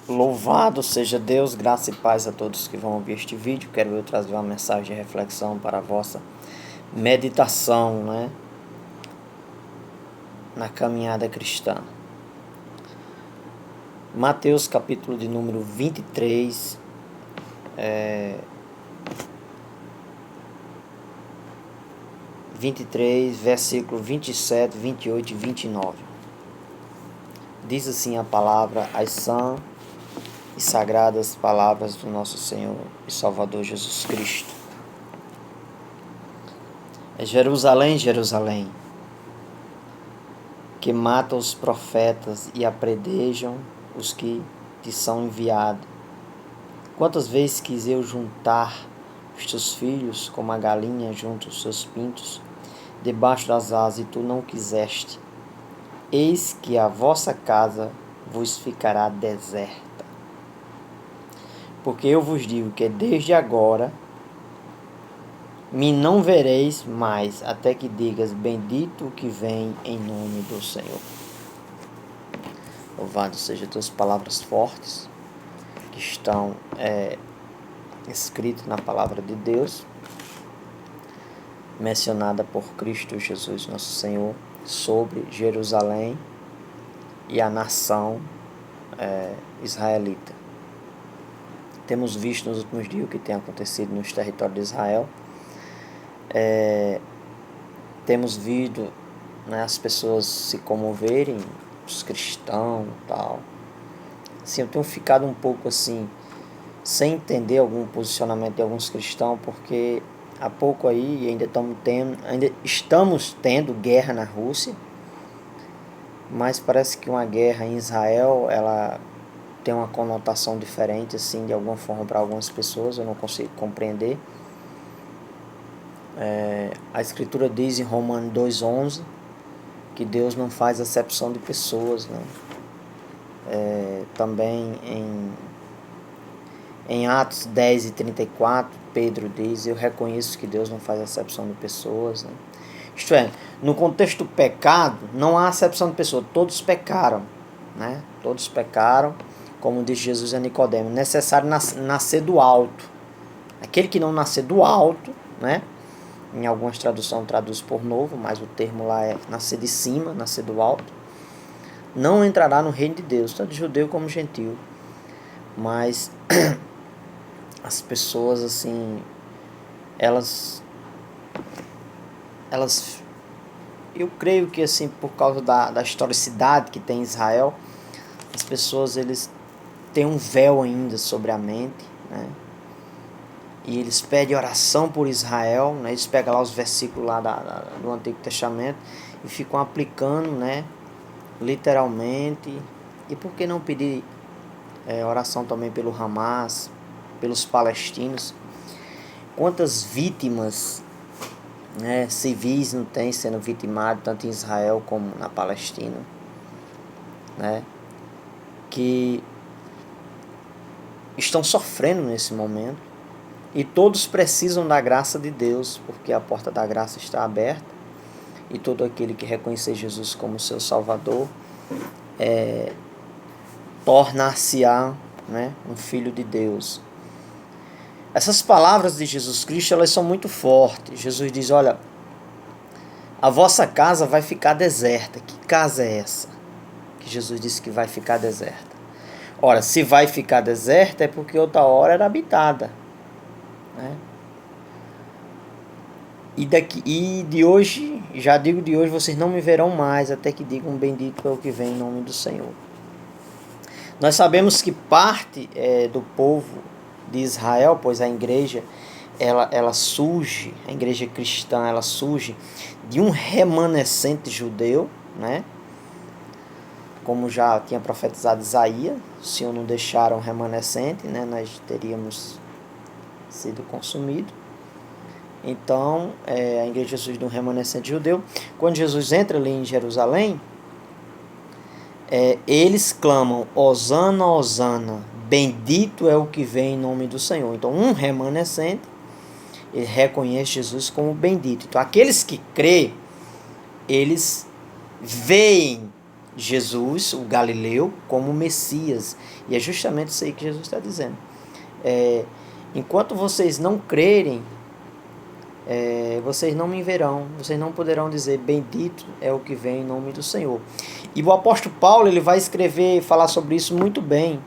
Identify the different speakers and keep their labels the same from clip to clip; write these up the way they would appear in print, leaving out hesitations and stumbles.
Speaker 1: Louvado seja Deus, graça e paz a todos que vão ouvir este vídeo. Quero eu trazer uma mensagem de reflexão para a vossa meditação, na caminhada cristã. Mateus capítulo de número 23, versículo 27, 28 e 29. Diz assim a palavra, as sãs e sagradas palavras do nosso Senhor e Salvador Jesus Cristo. É Jerusalém, Jerusalém, que mata os profetas e apredejam os que te são enviados. Quantas vezes quis eu juntar os teus filhos, como a galinha junta os seus pintos, debaixo das asas, e tu não quiseste. Eis que a vossa casa vos ficará deserta. Porque eu vos digo que desde agora me não vereis mais, até que digas, bendito o que vem em nome do Senhor. Louvado seja tuas palavras fortes, que estão escritas na palavra de Deus, mencionada por Cristo Jesus, nosso Senhor, sobre Jerusalém e a nação israelita. Temos visto nos últimos dias o que tem acontecido nos territórios de Israel. Temos visto as pessoas se comoverem, os cristãos e tal. Assim, eu tenho ficado um pouco assim, sem entender algum posicionamento de alguns cristãos, porque há pouco aí ainda estamos tendo guerra na Rússia, mas parece que uma guerra em Israel, ela tem uma conotação diferente, assim, de alguma forma para algumas pessoas, eu não consigo compreender. A Escritura diz em Romanos 2,11 que Deus não faz acepção de pessoas, também em Atos 10:34, Pedro diz, eu reconheço que Deus não faz acepção de pessoas, Isto é, no contexto do pecado, não há acepção de pessoas, todos pecaram, Todos pecaram, como diz Jesus a Nicodemo, necessário nascer do alto. Aquele que não nascer do alto, em algumas traduções traduz por novo, mas o termo lá é nascer de cima, nascer do alto, não entrará no reino de Deus, tanto judeu como gentil. Mas as pessoas, assim, elas eu creio que, assim, por causa da historicidade que tem em Israel, as pessoas, eles têm um véu ainda sobre a mente, e eles pedem oração por Israel, eles pegam lá os versículos lá do Antigo Testamento e ficam aplicando, literalmente. E por que não pedir oração também pelo Hamas, pelos palestinos? Quantas vítimas civis não tem sendo vitimadas, tanto em Israel como na Palestina, que estão sofrendo nesse momento, e todos precisam da graça de Deus, porque a porta da graça está aberta, e todo aquele que reconhecer Jesus como seu Salvador tornar-se-á um filho de Deus. Essas palavras de Jesus Cristo, elas são muito fortes. Jesus diz, olha, a vossa casa vai ficar deserta. Que casa é essa que Jesus disse que vai ficar deserta? Ora, se vai ficar deserta é porque outra hora era habitada, E de hoje, já digo de hoje, vocês não me verão mais, até que digam bendito é o que vem em nome do Senhor. Nós sabemos que parte do povo de Israel, pois a igreja, ela surge, a igreja cristã, ela surge de um remanescente judeu, Como já tinha profetizado Isaías, se não deixar um remanescente, nós teríamos sido consumidos. Então, a igreja surge de um remanescente judeu. Quando Jesus entra ali em Jerusalém, eles clamam, Hosana, Hosana, bendito é o que vem em nome do Senhor. Então, um remanescente, ele reconhece Jesus como bendito. Então, aqueles que crêem, eles veem Jesus, o Galileu, como Messias. E é justamente isso aí que Jesus está dizendo. Enquanto vocês não crerem, vocês não me verão, vocês não poderão dizer, bendito é o que vem em nome do Senhor. E o apóstolo Paulo, ele vai escrever, falar sobre isso muito bem,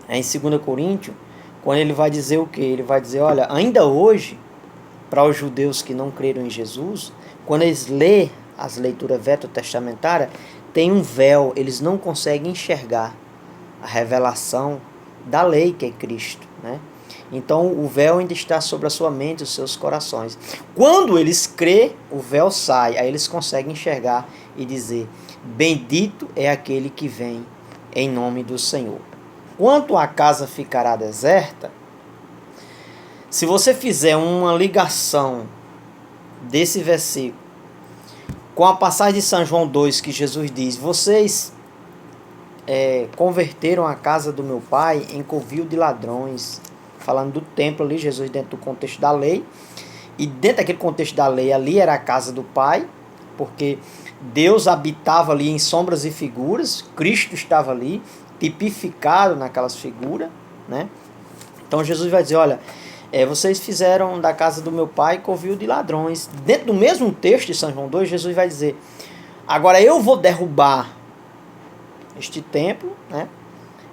Speaker 1: em 2 Coríntios, quando ele vai dizer o quê? Ele vai dizer, olha, ainda hoje, para os judeus que não creram em Jesus, quando eles lêem as leituras veterotestamentárias, tem um véu, eles não conseguem enxergar a revelação da lei que é Cristo, né? Então o véu ainda está sobre a sua mente, os seus corações. Quando eles crêem, o véu sai, aí eles conseguem enxergar e dizer, bendito é aquele que vem em nome do Senhor. Quanto a casa ficará deserta, se você fizer uma ligação desse versículo com a passagem de São João 2, que Jesus diz, vocês converteram a casa do meu pai em covil de ladrões, falando do templo ali, Jesus dentro do contexto da lei, e dentro daquele contexto da lei ali era a casa do pai, porque Deus habitava ali em sombras e figuras, Cristo estava ali, tipificado naquelas figuras, né? Então Jesus vai dizer, olha, vocês fizeram da casa do meu pai covil de ladrões. Dentro do mesmo texto de São João 2, Jesus vai dizer, agora eu vou derrubar este templo, né?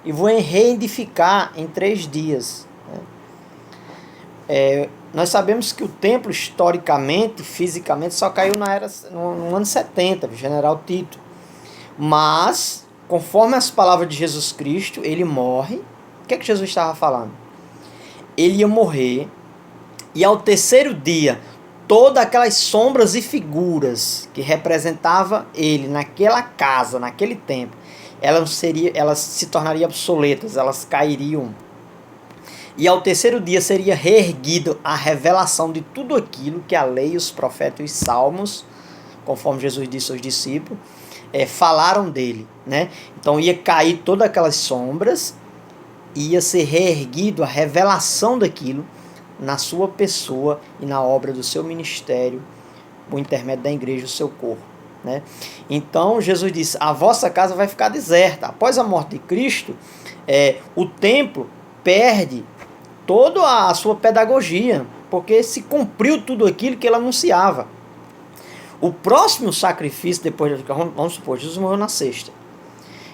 Speaker 1: E vou reedificar em 3 dias. Nós sabemos que o templo, historicamente, fisicamente, só caiu no ano 70, do general Tito. Mas, conforme as palavras de Jesus Cristo, ele morre. O que é que Jesus estava falando? Ele ia morrer, e ao 3º dia, todas aquelas sombras e figuras que representava ele naquela casa, naquele templo, elas se tornariam obsoletas, elas cairiam. E ao 3º dia seria reerguido a revelação de tudo aquilo que a lei, os profetas e os salmos, conforme Jesus disse aos discípulos, falaram dele, né? Então ia cair todas aquelas sombras, ia ser reerguido a revelação daquilo na sua pessoa e na obra do seu ministério, por intermédio da igreja, o seu corpo, né? Então Jesus disse, a vossa casa vai ficar deserta. Após a morte de Cristo, o templo perde toda a sua pedagogia, porque se cumpriu tudo aquilo que ele anunciava. O próximo sacrifício, vamos supor, Jesus morreu na sexta.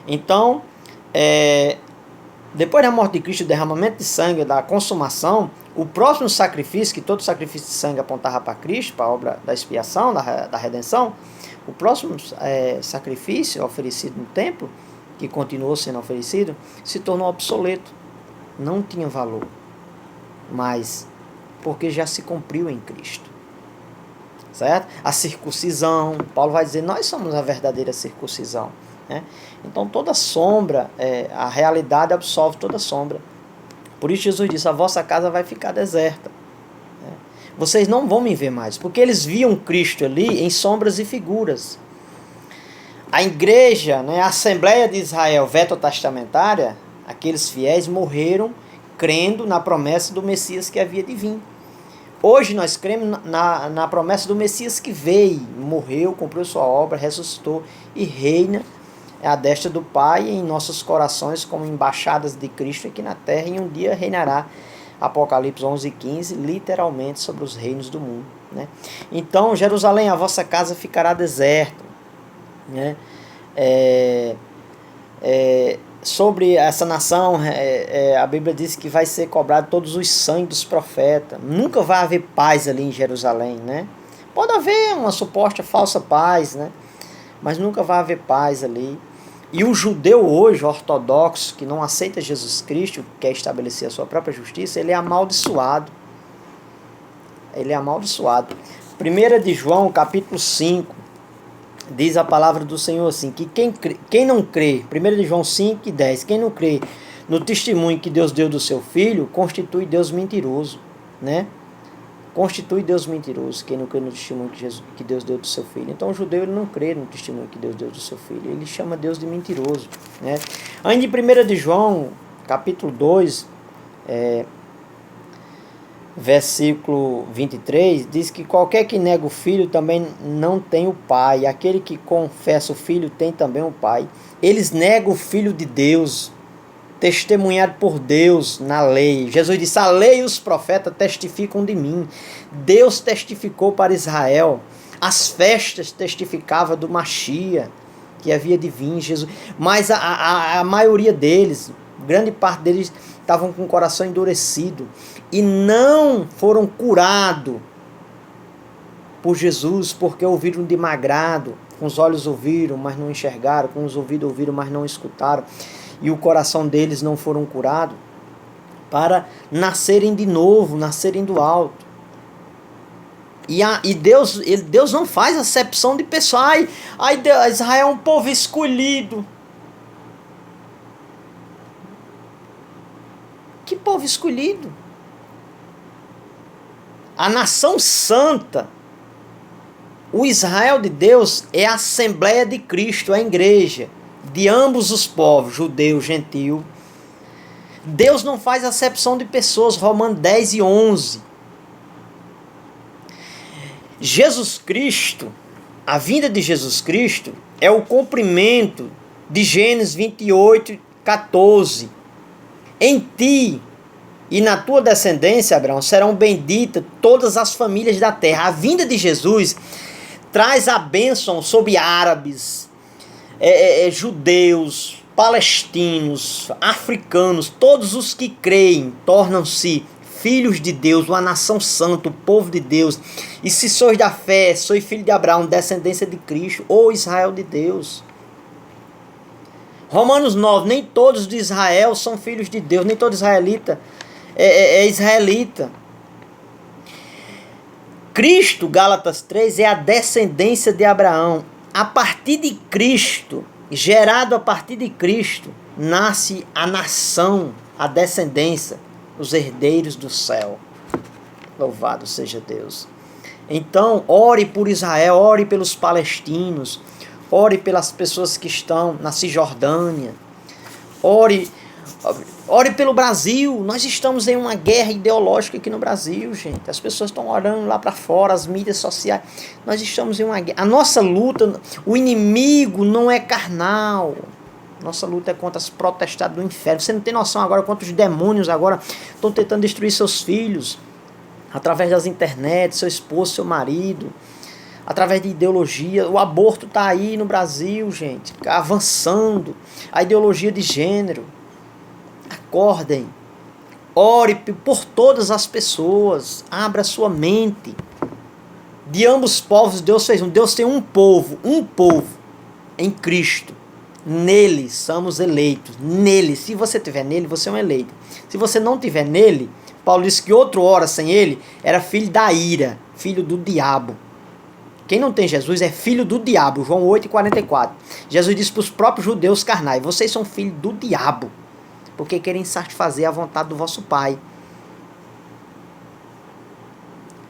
Speaker 1: Então, depois da morte de Cristo, o derramamento de sangue, da consumação, o próximo sacrifício, que todo sacrifício de sangue apontava para Cristo, para a obra da expiação, da redenção, o próximo sacrifício oferecido no templo, que continuou sendo oferecido, se tornou obsoleto. Não tinha valor. Mas, porque já se cumpriu em Cristo. Certo? A circuncisão, Paulo vai dizer, nós somos a verdadeira circuncisão. Né? Então toda sombra, a realidade absolve toda sombra. Por isso Jesus disse, a vossa casa vai ficar deserta. Né? Vocês não vão me ver mais, porque eles viam Cristo ali em sombras e figuras. A igreja, né, a Assembleia de Israel veterotestamentária, aqueles fiéis morreram crendo na promessa do Messias que havia de vir. Hoje nós cremos na promessa do Messias que veio, morreu, cumpriu sua obra, ressuscitou e reina à destra do Pai em nossos corações como embaixadas de Cristo aqui na terra, e um dia reinará, Apocalipse 11:15, literalmente sobre os reinos do mundo. Né? Então, Jerusalém, a vossa casa ficará deserta. Né? Sobre essa nação, a Bíblia diz que vai ser cobrado todos os sangues dos profetas. Nunca vai haver paz ali em Jerusalém, né? Pode haver uma suposta falsa paz, né? Mas nunca vai haver paz ali. E o judeu hoje, ortodoxo, que não aceita Jesus Cristo, quer estabelecer a sua própria justiça, ele é amaldiçoado. Ele é amaldiçoado. 1 de João, capítulo 5, diz a palavra do Senhor assim, que quem não crê, 1 de João 5:10, quem não crê no testemunho que Deus deu do seu Filho, constitui Deus mentiroso, né? Constitui Deus mentiroso, quem não crê no testemunho que Deus deu do seu Filho. Então o judeu ele não crê no testemunho que Deus deu do seu Filho, ele chama Deus de mentiroso, né? Ainda em 1 de João, capítulo 2, versículo 23, diz que qualquer que nega o filho também não tem o pai. Aquele que confessa o filho tem também o pai. Eles negam o filho de Deus, testemunhado por Deus na lei. Jesus disse, a lei e os profetas testificam de mim. Deus testificou para Israel. As festas testificavam do Machia, que havia de vir, Jesus. Mas a maioria deles, grande parte deles, estavam com o coração endurecido e não foram curados por Jesus, porque ouviram demagrado, com os olhos ouviram, mas não enxergaram, com os ouvidos ouviram, mas não escutaram, e o coração deles não foram curados, para nascerem de novo, nascerem do alto. E Deus não faz acepção de pessoa. Israel é um povo escolhido. Que povo escolhido? A nação santa, o Israel de Deus, é a Assembleia de Cristo, a igreja de ambos os povos, judeu, gentil. Deus não faz acepção de pessoas, Romanos 10 e 11. Jesus Cristo, a vinda de Jesus Cristo, é o cumprimento de Gênesis 28, 14. Em ti e na tua descendência, Abraão, serão benditas todas as famílias da terra. A vinda de Jesus traz a bênção sobre árabes, judeus, palestinos, africanos, todos os que creem tornam-se filhos de Deus, uma nação santa, o povo de Deus. E se sois da fé, sois filho de Abraão, descendência de Cristo, ou Israel de Deus. Romanos 9, nem todos de Israel são filhos de Deus, nem todo israelita é israelita. Cristo, Gálatas 3, é a descendência de Abraão. A partir de Cristo, gerado a partir de Cristo, nasce a nação, a descendência, os herdeiros do céu. Louvado seja Deus. Então, ore por Israel, ore pelos palestinos, ore pelas pessoas que estão na Cisjordânia, ore pelo Brasil. Nós estamos em uma guerra ideológica aqui no Brasil, gente. As pessoas estão orando lá para fora, as mídias sociais. Nós estamos em uma guerra. A nossa luta, o inimigo não é carnal. Nossa luta é contra as protestadas do inferno. Você não tem noção agora quantos demônios agora estão tentando destruir seus filhos, através das internet, seu esposo, seu marido, através de ideologia. O aborto está aí no Brasil, gente, avançando. A ideologia de gênero. Acordem. Ore por todas as pessoas. Abra sua mente. De ambos os povos, Deus fez um. Deus tem um povo em Cristo. Nele somos eleitos. Nele, se você estiver nele, você é um eleito. Se você não estiver nele, Paulo disse que outro hora sem ele era filho da ira, filho do diabo. Quem não tem Jesus é filho do diabo. João 8,44. Jesus disse para os próprios judeus carnais: vocês são filhos do diabo, porque querem satisfazer a vontade do vosso pai.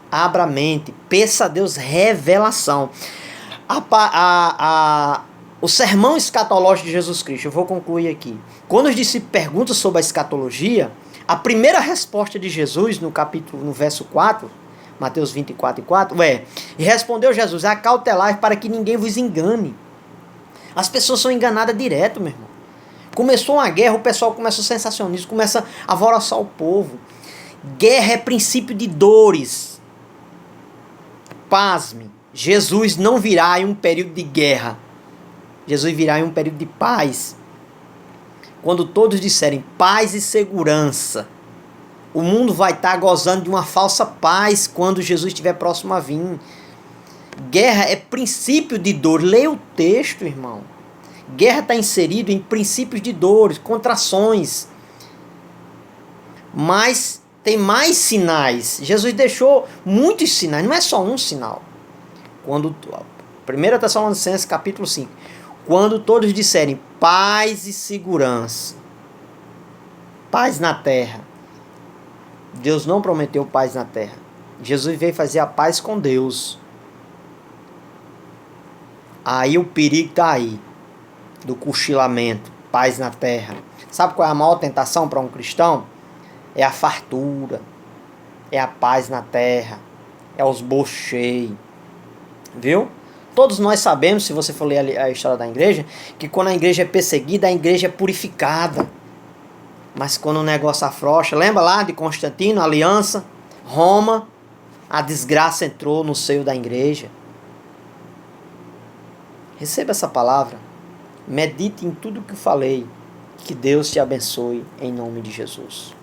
Speaker 1: Abra a mente, peça a Deus revelação. O sermão escatológico de Jesus Cristo, eu vou concluir aqui. Quando os discípulos perguntam sobre a escatologia, a primeira resposta de Jesus no verso 4, Mateus 24 e 4, e respondeu Jesus: acautelai para que ninguém vos engane. As pessoas são enganadas direto, meu irmão. Começou uma guerra, o pessoal começa o sensacionismo, começa a alvoroçar o povo. Guerra é princípio de dores. Pasme, Jesus não virá em um período de guerra. Jesus virá em um período de paz. Quando todos disserem paz e segurança, o mundo vai estar gozando de uma falsa paz quando Jesus estiver próximo a vir. Guerra é princípio de dor. Leia o texto, irmão. Guerra está inserido em princípios de dores, contrações. Mas tem mais sinais. Jesus deixou muitos sinais, não é só um sinal. 1 Tessalonicenses capítulo 5. Quando todos disserem paz e segurança, paz na terra. Deus não prometeu paz na terra. Jesus veio fazer a paz com Deus. Aí o perigo está aí, do cochilamento, paz na terra. Sabe qual é a maior tentação para um cristão? É a fartura, é a paz na terra, é os bolsos cheios, viu? Todos nós sabemos, se você for ler a história da igreja, que quando a igreja é perseguida, a igreja é purificada. Mas quando o negócio afrouxa, lembra lá de Constantino, a aliança, Roma, a desgraça entrou no seio da igreja. Receba essa palavra, medite em tudo que eu falei, que Deus te abençoe em nome de Jesus.